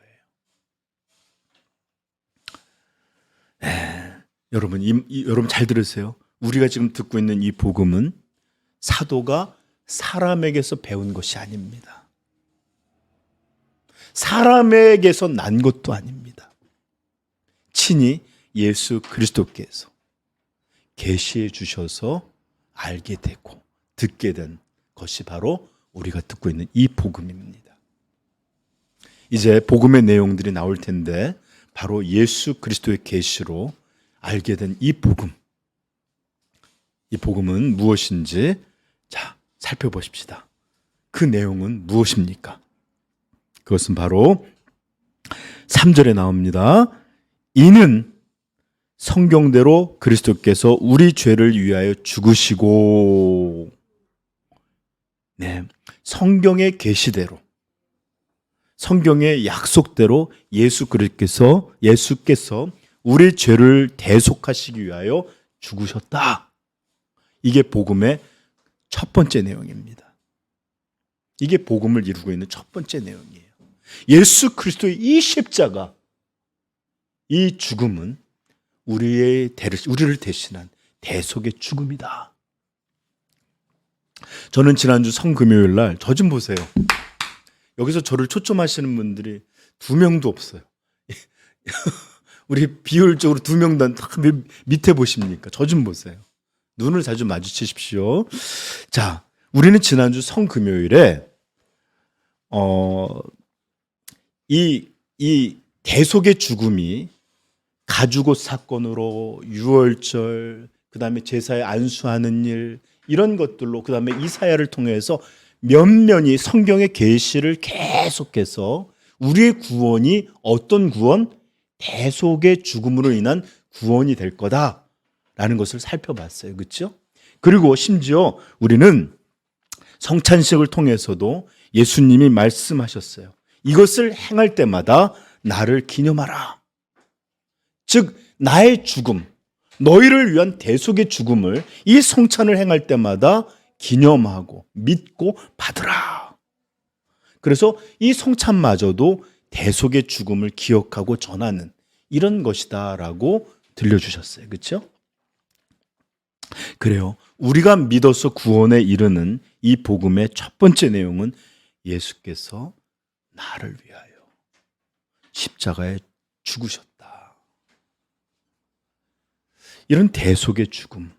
네. 여러분, 여러분 잘 들으세요. 우리가 지금 듣고 있는 이 복음은 사도가 사람에게서 배운 것이 아닙니다. 사람에게서 난 것도 아닙니다. 친히 예수 그리스도께서 계시해 주셔서 알게 되고 듣게 된 것이 바로 우리가 듣고 있는 이 복음입니다. 이제 복음의 내용들이 나올 텐데 바로 예수 그리스도의 계시로 알게 된 이 복음. 이 복음은 무엇인지 자, 살펴보십시다. 그 내용은 무엇입니까? 그것은 바로 3절에 나옵니다. 이는 성경대로 그리스도께서 우리 죄를 위하여 죽으시고, 네, 성경의 계시대로, 성경의 약속대로 예수께서 우리 죄를 대속하시기 위하여 죽으셨다. 이게 복음의 첫 번째 내용입니다. 이게 복음을 이루고 있는 첫 번째 내용이에요. 예수 그리스도의 이 십자가, 이 죽음은 우리를 대신한 대속의 죽음이다. 저는 지난주 성금요일 날 저 좀 보세요. 여기서 저를 초점하시는 분들이 2명도 없어요. 우리 비율적으로 2명도 밑에 보십니까? 저 좀 보세요. 눈을 자주 마주치십시오. 자, 우리는 지난주 성금요일에 이 대속의 죽음이 가죽옷 사건으로 유월절, 그 다음에 제사에 안수하는 일, 이런 것들로, 그 다음에 이사야를 통해서 면면이 성경의 계시를 계속해서 우리의 구원이 어떤 구원? 대속의 죽음으로 인한 구원이 될 거다라는 것을 살펴봤어요. 그렇죠? 그리고 심지어 우리는 성찬식을 통해서도 예수님이 말씀하셨어요. 이것을 행할 때마다 나를 기념하라. 즉 나의 죽음, 너희를 위한 대속의 죽음을 이 성찬을 행할 때마다 기념하고 믿고 받으라. 그래서 이 성찬마저도 대속의 죽음을 기억하고 전하는 이런 것이다라고 들려주셨어요. 그렇죠? 그래요. 우리가 믿어서 구원에 이르는 이 복음의 첫 번째 내용은 예수께서 나를 위하여 십자가에 죽으셨다. 이런 대속의 죽음을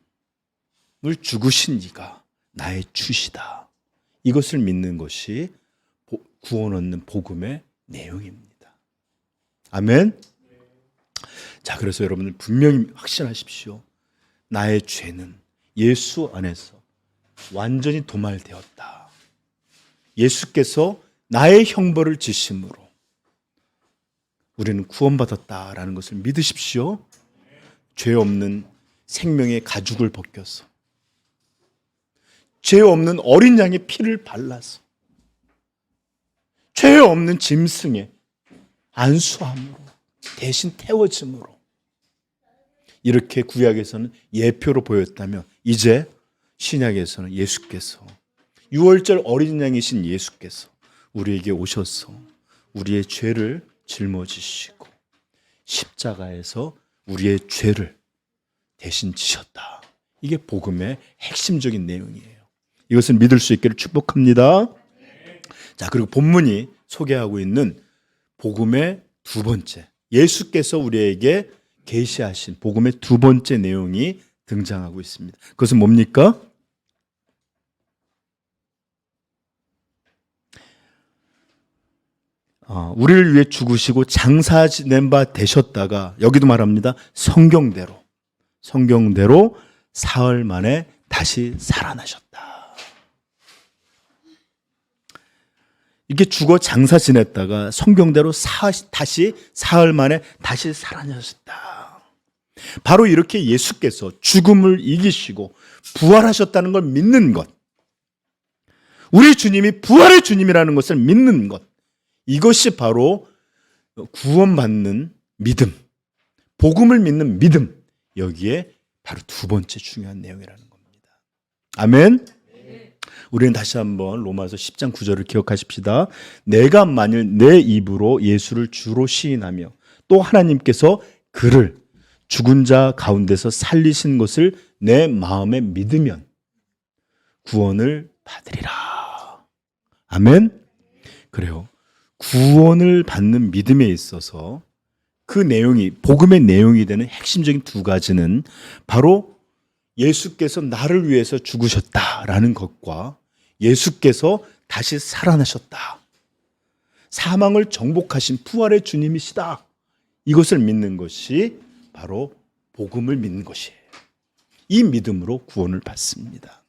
죽으신 이가 나의 주시다. 이것을 믿는 것이 구원 얻는 복음의 내용입니다. 아멘. 자, 그래서 여러분들 분명히 확신하십시오. 나의 죄는 예수 안에서 완전히 도말되었다. 예수께서 나의 형벌을 지심으로 우리는 구원받았다라는 것을 믿으십시오. 죄 없는 생명의 가죽을 벗겨서, 죄 없는 어린 양의 피를 발라서, 죄 없는 짐승의 안수함으로, 대신 태워짐으로, 이렇게 구약에서는 예표로 보였다면 이제 신약에서는 예수께서 유월절 어린 양이신 예수께서 우리에게 오셔서 우리의 죄를 짊어지시고 십자가에서 우리의 죄를 대신 지셨다. 이게 복음의 핵심적인 내용이에요. 이것을 믿을 수 있기를 축복합니다. 자, 그리고 본문이 소개하고 있는 복음의 두 번째, 예수께서 우리에게 계시하신 복음의 두 번째 내용이 등장하고 있습니다. 그것은 뭡니까? 우리를 위해 죽으시고 장사 지낸 바 되셨다가, 여기도 말합니다, 성경대로 사흘 만에 다시 살아나셨다. 이렇게 죽어 장사 지냈다가 성경대로 다시 사흘 만에 다시 살아나셨다. 바로 이렇게 예수께서 죽음을 이기시고 부활하셨다는 걸 믿는 것, 우리 주님이 부활의 주님이라는 것을 믿는 것, 이것이 바로 구원받는 믿음, 복음을 믿는 믿음, 여기에 바로 두 번째 중요한 내용이라는 겁니다. 아멘. 우리는 다시 한번 로마서 10장 9절을 기억하십시다. 내가 만일 내 입으로 예수를 주로 시인하며 또 하나님께서 그를 죽은 자 가운데서 살리신 것을 내 마음에 믿으면 구원을 받으리라. 아멘. 그래요. 구원을 받는 믿음에 있어서 그 내용이, 복음의 내용이 되는 핵심적인 두 가지는 바로 예수께서 나를 위해서 죽으셨다라는 것과 예수께서 다시 살아나셨다, 사망을 정복하신 부활의 주님이시다, 이것을 믿는 것이 바로 복음을 믿는 것이에요. 이 믿음으로 구원을 받습니다.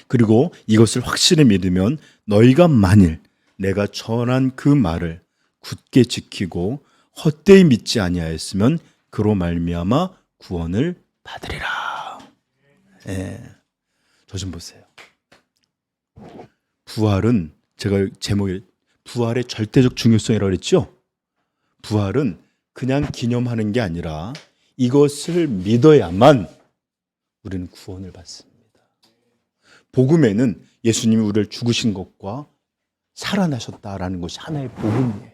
그리고 이것을 확실히 믿으면 너희가 만일 내가 전한 그 말을 굳게 지키고 헛되이 믿지 아니하였으면 그로 말미암아 구원을 받으리라. 저 좀 보세요. 부활은, 제가 제목에 부활의 절대적 중요성이라고 그랬죠. 부활은 그냥 기념하는 게 아니라 이것을 믿어야만 우리는 구원을 받습니다. 복음에는 예수님이 우리를 죽으신 것과 살아나셨다라는 것이 하나의 복음이에요.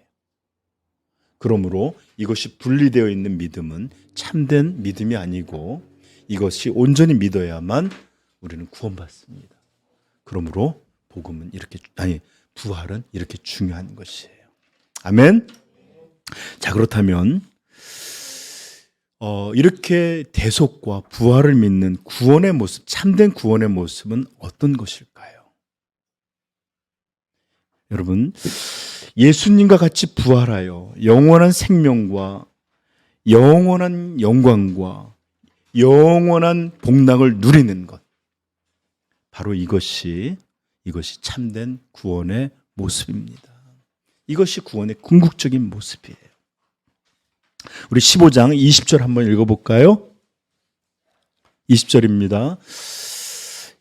그러므로 이것이 분리되어 있는 믿음은 참된 믿음이 아니고 이것이 온전히 믿어야만 우리는 구원받습니다. 그러므로 부활은 이렇게 중요한 것이에요. 아멘. 자, 그렇다면 이렇게 대속과 부활을 믿는 구원의 모습, 참된 구원의 모습은 어떤 것일까요? 여러분, 예수님과 같이 부활하여 영원한 생명과 영원한 영광과 영원한 복락을 누리는 것, 바로 이것이 참된 구원의 모습입니다. 이것이 구원의 궁극적인 모습이에요. 우리 15장 20절 한번 읽어볼까요? 20절입니다.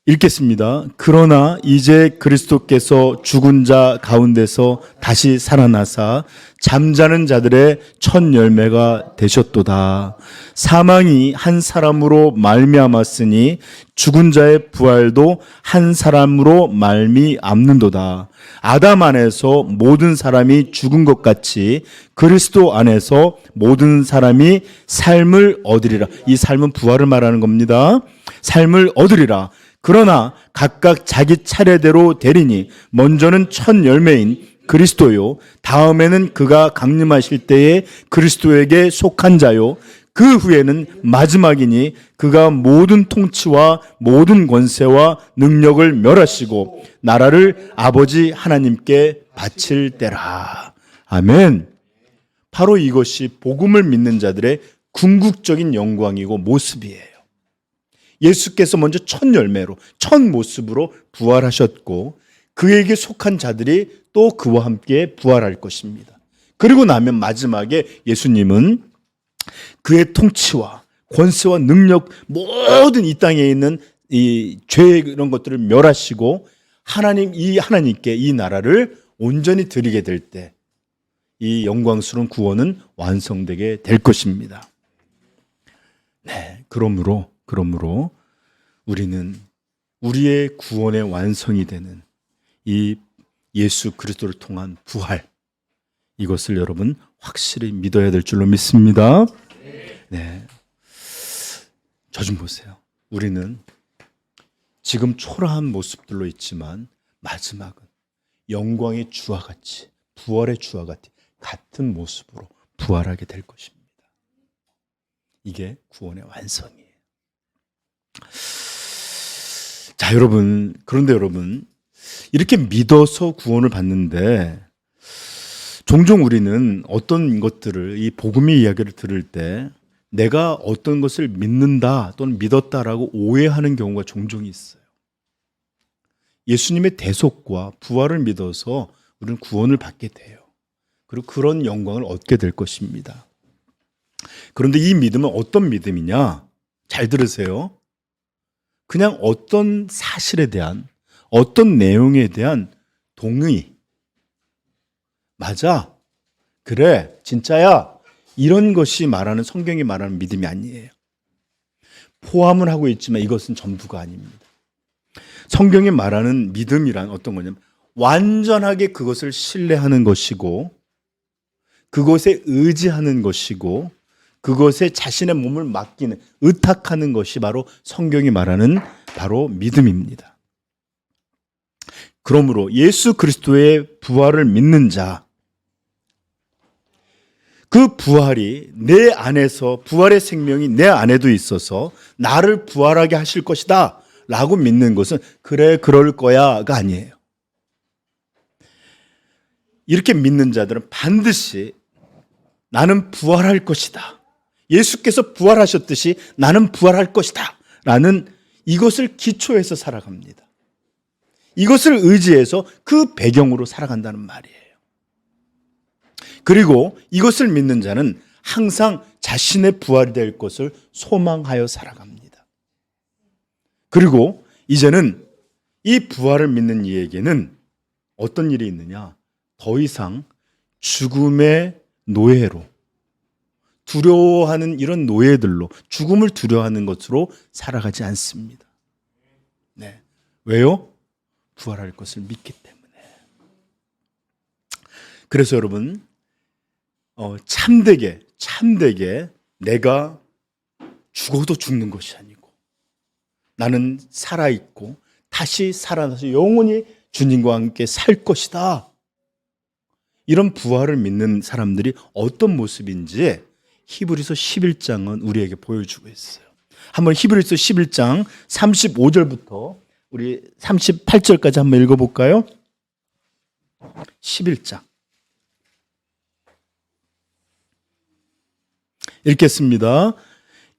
읽겠습니다. 그러나 이제 그리스도께서 죽은 자 가운데서 다시 살아나사 잠자는 자들의 첫 열매가 되셨도다. 사망이 한 사람으로 말미암았으니 죽은 자의 부활도 한 사람으로 말미암는도다. 아담 안에서 모든 사람이 죽은 것 같이 그리스도 안에서 모든 사람이 삶을 얻으리라. 이 삶은 부활을 말하는 겁니다. 삶을 얻으리라. 그러나 각각 자기 차례대로 되리니 먼저는 첫 열매인 그리스도요, 다음에는 그가 강림하실 때에 그리스도에게 속한 자요, 그 후에는 마지막이니 그가 모든 통치와 모든 권세와 능력을 멸하시고 나라를 아버지 하나님께 바칠 때라. 아멘. 바로 이것이 복음을 믿는 자들의 궁극적인 영광이고 모습이에요. 예수께서 먼저 첫 열매로, 첫 모습으로 부활하셨고 그에게 속한 자들이 또 그와 함께 부활할 것입니다. 그리고 나면 마지막에 예수님은 그의 통치와 권세와 능력, 모든 이 땅에 있는 이 죄, 이런 것들을 멸하시고 하나님께 이 나라를 온전히 드리게 될 때 이 영광스러운 구원은 완성되게 될 것입니다. 네, 그러므로 우리는 우리의 구원의 완성이 되는 이 예수 그리스도를 통한 부활, 이것을 여러분 확실히 믿어야 될 줄로 믿습니다. 네. 저 좀 보세요. 우리는 지금 초라한 모습들로 있지만 마지막은 영광의 주와 같이, 부활의 주와 같은 모습으로 부활하게 될 것입니다. 이게 구원의 완성이에요. 자, 여러분, 그런데 여러분, 이렇게 믿어서 구원을 받는데 종종 우리는 어떤 것들을, 이 복음의 이야기를 들을 때 내가 어떤 것을 믿는다 또는 믿었다라고 오해하는 경우가 종종 있어요. 예수님의 대속과 부활을 믿어서 우리는 구원을 받게 돼요. 그리고 그런 영광을 얻게 될 것입니다. 그런데 이 믿음은 어떤 믿음이냐? 잘 들으세요. 그냥 어떤 사실에 대한, 어떤 내용에 대한 동의, 맞아, 그래, 진짜야, 이런 것이 말하는, 성경이 말하는 믿음이 아니에요. 포함을 하고 있지만 이것은 전부가 아닙니다. 성경이 말하는 믿음이란 어떤 거냐면 완전하게 그것을 신뢰하는 것이고, 그것에 의지하는 것이고, 그것에 자신의 몸을 맡기는, 의탁하는 것이 바로 성경이 말하는 바로 믿음입니다. 그러므로 예수 그리스도의 부활을 믿는 자, 그 부활이 내 안에서, 부활의 생명이 내 안에도 있어서 나를 부활하게 하실 것이다 라고 믿는 것은 그래 그럴 거야가 아니에요. 이렇게 믿는 자들은 반드시 나는 부활할 것이다, 예수께서 부활하셨듯이 나는 부활할 것이다 라는 이것을 기초해서 살아갑니다. 이것을 의지해서 그 배경으로 살아간다는 말이에요. 그리고 이것을 믿는 자는 항상 자신의 부활이 될 것을 소망하여 살아갑니다. 그리고 이제는 이 부활을 믿는 이에게는 어떤 일이 있느냐? 더 이상 죽음의 노예로, 두려워하는 이런 노예들로, 죽음을 두려워하는 것으로 살아가지 않습니다. 네. 왜요? 부활할 것을 믿기 때문에. 그래서 여러분, 참되게 내가 죽어도 죽는 것이 아니고 나는 살아있고 다시 살아나서 영원히 주님과 함께 살 것이다, 이런 부활을 믿는 사람들이 어떤 모습인지 히브리서 11장은 우리에게 보여주고 있어요. 한번 히브리서 11장 35절부터 우리 38절까지 한번 읽어볼까요? 11장 읽겠습니다.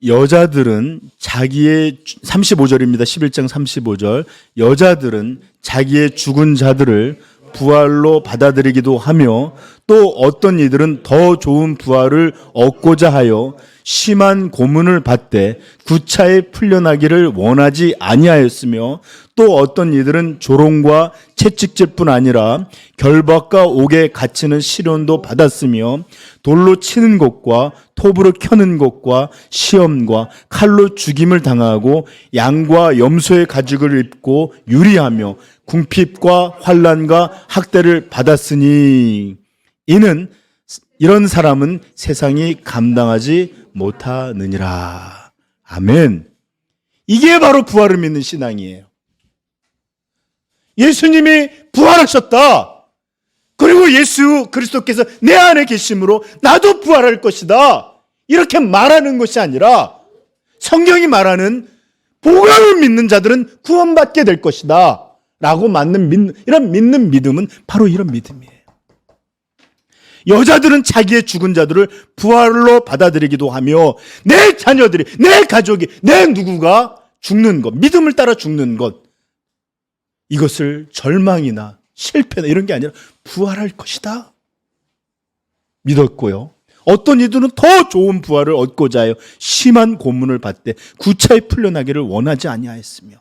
여자들은 자기의, 35절입니다. 11장 35절. 여자들은 자기의 죽은 자들을 부활로 받아들이기도 하며 또 어떤 이들은 더 좋은 부활을 얻고자 하여 심한 고문을 받되 구차에 풀려나기를 원하지 아니하였으며 또 어떤 이들은 조롱과 채찍질뿐 아니라 결박과 옥에 갇히는 시련도 받았으며 돌로 치는 것과 톱으로 켜는 것과 시험과 칼로 죽임을 당하고 양과 염소의 가죽을 입고 유리하며 궁핍과 환난과 학대를 받았으니 이런 사람은 세상이 감당하지 못하느니라. 아멘. 이게 바로 부활을 믿는 신앙이에요. 예수님이 부활하셨다, 그리고 예수 그리스도께서 내 안에 계심으로 나도 부활할 것이다, 이렇게 말하는 것이 아니라 성경이 말하는 복음을 믿는 자들은 구원받게 될 것이다 라고 이런 믿는 믿음은 바로 이런 믿음이에요. 여자들은 자기의 죽은 자들을 부활로 받아들이기도 하며 내 자녀들이, 내 가족이, 내 누구가 죽는 것, 믿음을 따라 죽는 것, 이것을 절망이나 실패나 이런 게 아니라 부활할 것이다 믿었고요. 어떤 이들은 더 좋은 부활을 얻고자 하여 심한 고문을 받되 구차에 풀려나기를 원하지 아니하였으며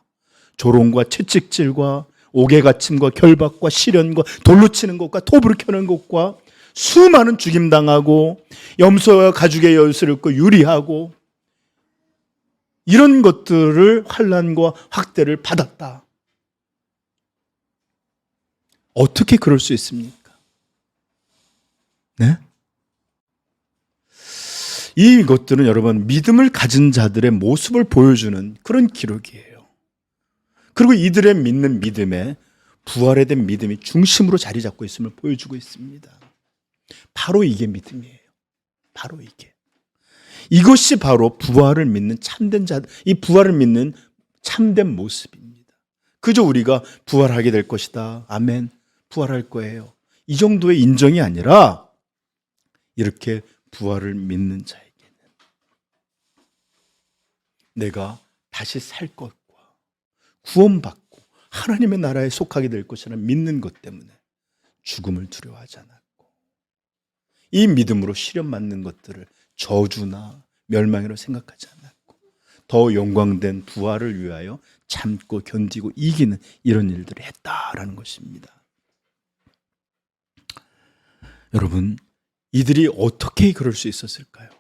조롱과 채찍질과 옥에 갇힘과 결박과 시련과 돌로 치는 것과 톱으로 켜는 것과 수많은 죽임당하고 염소와 가죽의 열쇠를 입고 유리하고 이런 것들을 환난과 학대를 받았다. 어떻게 그럴 수 있습니까? 네? 이것들은 여러분 믿음을 가진 자들의 모습을 보여주는 그런 기록이에요. 그리고 이들의 믿는 믿음에 부활에 대한 믿음이 중심으로 자리 잡고 있음을 보여주고 있습니다. 바로 이게 믿음이에요. 바로 이게. 이것이 바로 부활을 믿는 참된 자, 이 부활을 믿는 참된 모습입니다. 그저 우리가 부활하게 될 것이다. 아멘. 부활할 거예요. 이 정도의 인정이 아니라 이렇게 부활을 믿는 자에게는 내가 다시 살 것과 구원받고 하나님의 나라에 속하게 될 것이라는 믿는 것 때문에 죽음을 두려워하지 않았고, 이 믿음으로 시련 맞는 것들을 저주나 멸망이라고 생각하지 않았고, 더 영광된 부활을 위하여 참고 견디고 이기는 이런 일들을 했다라는 것입니다. 여러분, 이들이 어떻게 그럴 수 있었을까요?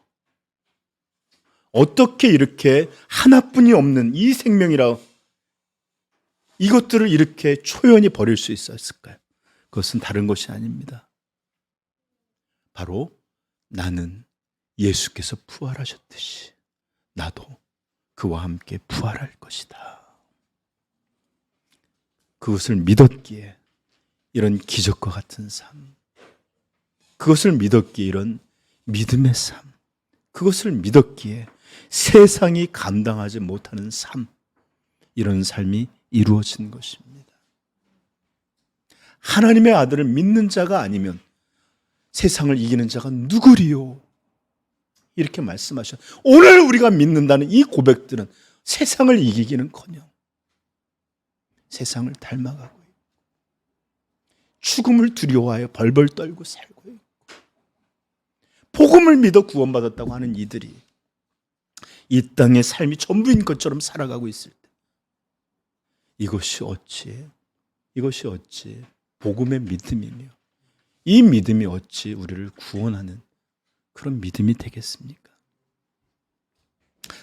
어떻게 이렇게 하나뿐이 없는 이 생명이라 이것들을 이렇게 초연히 버릴 수 있었을까요? 그것은 다른 것이 아닙니다. 바로 나는 예수께서 부활하셨듯이 나도 그와 함께 부활할 것이다. 그것을 믿었기에 이런 기적과 같은 삶, 그것을 믿었기에 이런 믿음의 삶, 그것을 믿었기에 세상이 감당하지 못하는 삶, 이런 삶이 이루어진 것입니다. 하나님의 아들을 믿는 자가 아니면 세상을 이기는 자가 누구리요? 이렇게 말씀하셔. 오늘 우리가 믿는다는 이 고백들은 세상을 이기기는커녕 세상을 닮아가고 있고, 죽음을 두려워하여 벌벌 떨고 살고 있고, 복음을 믿어 구원받았다고 하는 이들이 이 땅의 삶이 전부인 것처럼 살아가고 있을 때 이것이 어찌 복음의 믿음이며 이 믿음이 어찌 우리를 구원하는 그런 믿음이 되겠습니까?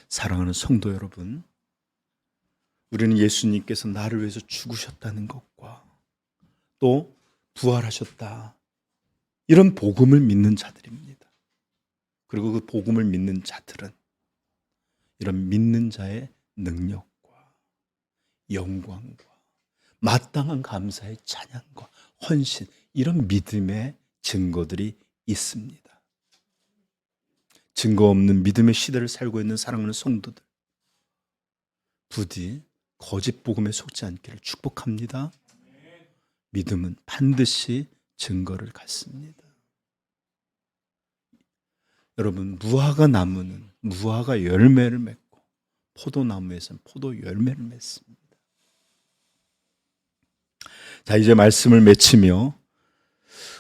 사랑하는 성도 여러분, 우리는 예수님께서 나를 위해서 죽으셨다는 것과 또 부활하셨다, 이런 복음을 믿는 자들입니다. 그리고 그 복음을 믿는 자들은 이런 믿는 자의 능력과 영광과 마땅한 감사의 찬양과 헌신, 이런 믿음의 증거들이 있습니다. 증거 없는 믿음의 시대를 살고 있는 사랑하는 성도들, 부디 거짓 복음에 속지 않기를 축복합니다. 믿음은 반드시 증거를 갖습니다. 여러분, 무화과 나무는 무화과 열매를 맺고 포도나무에서는 포도 열매를 맺습니다. 자, 이제 말씀을 맺히며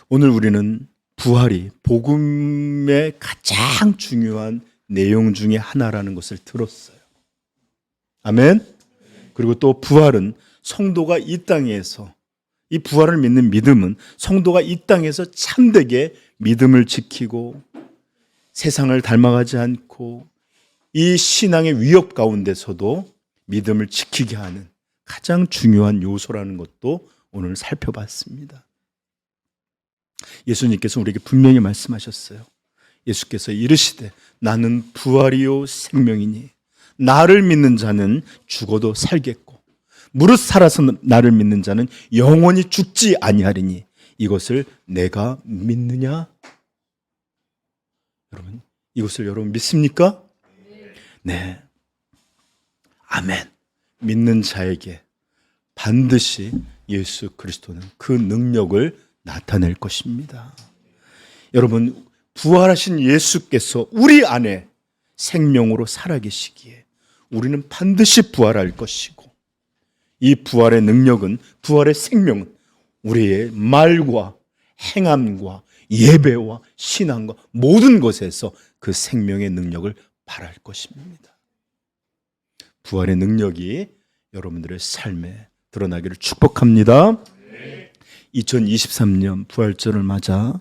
오늘 우리는 부활이 복음의 가장 중요한 내용 중에 하나라는 것을 들었어요. 아멘. 그리고 또 부활은 성도가 이 땅에서, 이 부활을 믿는 믿음은 성도가 이 땅에서 참되게 믿음을 지키고 세상을 닮아가지 않고 이 신앙의 위협 가운데서도 믿음을 지키게 하는 가장 중요한 요소라는 것도 오늘 살펴봤습니다. 예수님께서 우리에게 분명히 말씀하셨어요. 예수께서 이르시되 나는 부활이요 생명이니 나를 믿는 자는 죽어도 살겠고 무릇 살아서 나를 믿는 자는 영원히 죽지 아니하리니 이것을 내가 믿느냐? 여러분, 이것을 여러분 믿습니까? 네. 아멘. 믿는 자에게 반드시 예수 그리스도는 그 능력을 나타낼 것입니다. 여러분, 부활하신 예수께서 우리 안에 생명으로 살아계시기에 우리는 반드시 부활할 것이고, 이 부활의 능력은, 부활의 생명은 우리의 말과 행함과 예배와 신앙과 모든 것에서 그 생명의 능력을 발할 것입니다. 부활의 능력이 여러분들의 삶에 드러나기를 축복합니다. 2023년 부활절을 맞아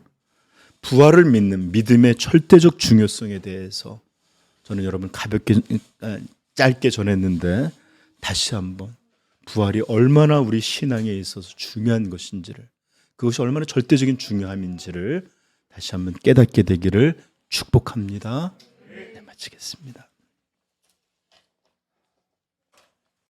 부활을 믿는 믿음의 절대적 중요성에 대해서 저는 여러분 가볍게 짧게 전했는데 다시 한번 부활이 얼마나 우리 신앙에 있어서 중요한 것인지를, 그것이 얼마나 절대적인 중요함인지를 다시 한번 깨닫게 되기를 축복합니다. 네, 마치겠습니다.